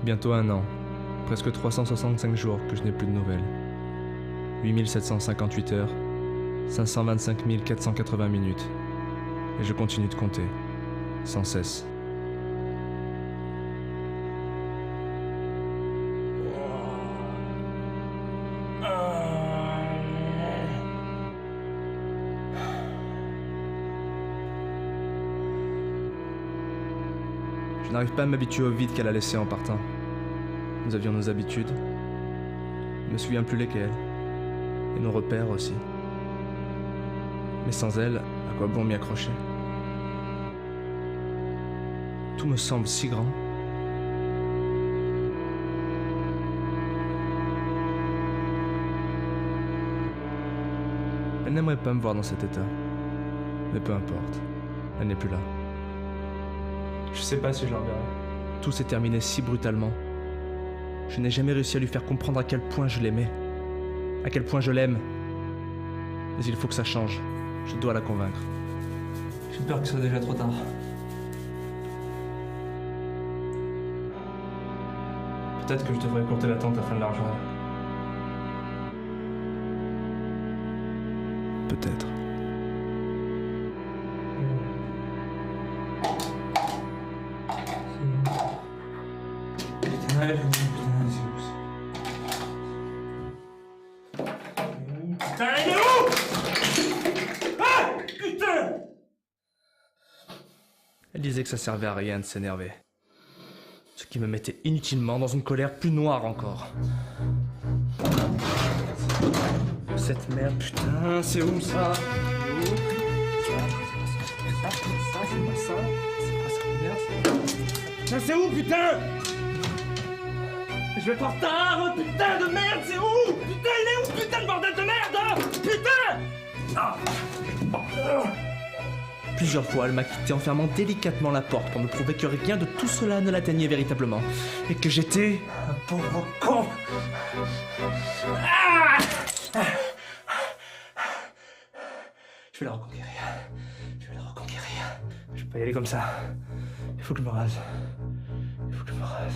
Bientôt 1 an, presque 365 jours que je n'ai plus de nouvelles. 8758 heures, 525 480 minutes. Et je continue de compter, sans cesse. Je n'arrive pas à m'habituer au vide qu'elle a laissé en partant. Nous avions nos habitudes. Je ne me souviens plus lesquelles. Et nos repères aussi. Mais sans elle, à quoi bon m'y accrocher? Tout me semble si grand. Elle n'aimerait pas me voir dans cet état. Mais peu importe, elle n'est plus là. Je sais pas si je l'enverrai. Tout s'est terminé si brutalement. Je n'ai jamais réussi à lui faire comprendre à quel point je l'aimais. À quel point je l'aime. Mais il faut que ça change. Je dois la convaincre. J'ai peur que ce soit déjà trop tard. Peut-être que je devrais écourter l'attente afin de la rejoindre. Peut-être. Putain, elle est où? Putain, c'est où ça? Putain, elle est où? Ah! Putain! Elle disait que ça servait à rien de s'énerver. Ce qui me mettait inutilement dans une colère plus noire encore. Cette merde, putain, c'est où ça? C'est où, putain? Je vais pas en retard, putain de merde, c'est où? Putain, il est où, putain de bordel de merde? Putain! Ah. Plusieurs fois, elle m'a quitté en fermant délicatement la porte pour me prouver que rien de tout cela ne l'atteignait véritablement. Et que j'étais... un pauvre con! Ah! Je vais la reconquérir. Je vais la reconquérir. Je peux pas y aller comme ça. Il faut que je me rase. Il faut que je me rase.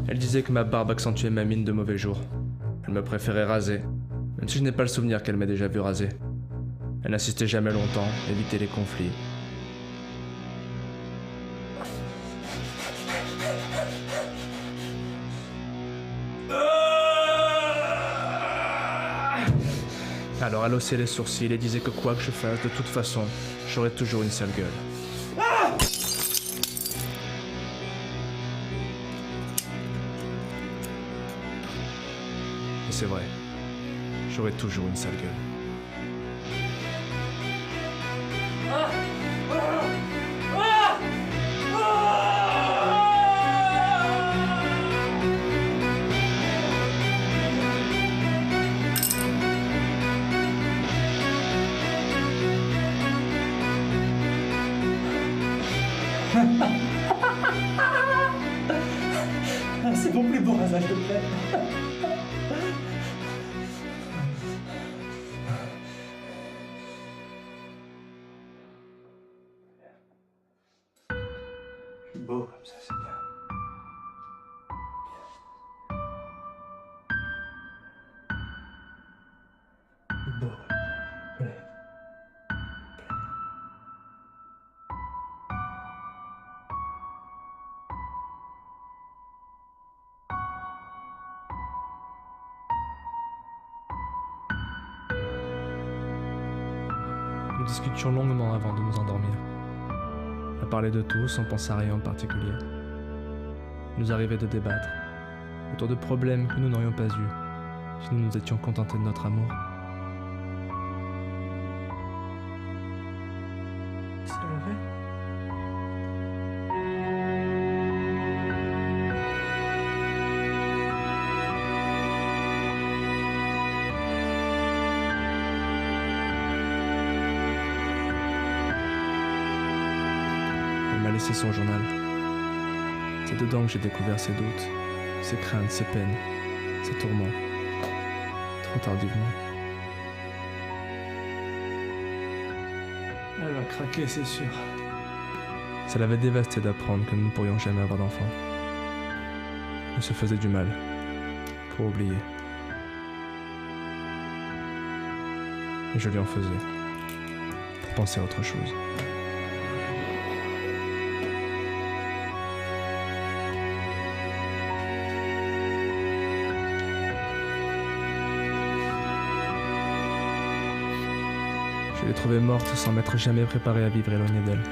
Elle disait que ma barbe accentuait ma mine de mauvais jour. Elle me préférait raser, même si je n'ai pas le souvenir qu'elle m'ait déjà vu raser. Elle n'insistait jamais longtemps, évitait les conflits. Alors elle haussait les sourcils et disait que quoi que je fasse, de toute façon, j'aurais toujours une sale gueule. Et c'est vrai, j'aurais toujours une sale gueule. C'est mon plus beau rasage de plaie. Je suis beau comme ça, c'est bien. Je suis beau. Plaît. Nous discutions longuement avant de nous endormir. À parler de tout sans penser à rien en particulier. Il nous arrivait de débattre autour de problèmes que nous n'aurions pas eus si nous nous étions contentés de notre amour. C'est levé. Elle m'a laissé son journal. C'est dedans que j'ai découvert ses doutes, ses craintes, ses peines, ses tourments. Trop tardivement. Elle va craquer, c'est sûr. Ça l'avait dévasté d'apprendre que nous ne pourrions jamais avoir d'enfant. Elle se faisait du mal, pour oublier. Et je lui en faisais, pour penser à autre chose. Je l'ai trouvée morte sans m'être jamais préparé à vivre éloigné d'elle.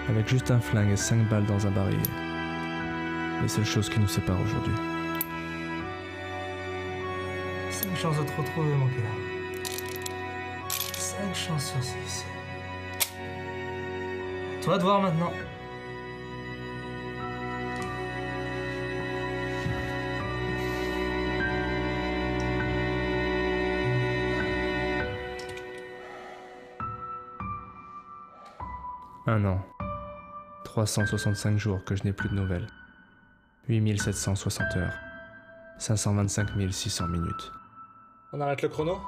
Avec juste un flingue et 5 balles dans un barillet. Les seules choses qui nous séparent aujourd'hui. 5 chances de te retrouver, mon cœur. 5 chances sur 6. Toi de voir maintenant. Un an. 365 jours que je n'ai plus de nouvelles. 8760 heures. 525 600 minutes. On arrête le chrono ?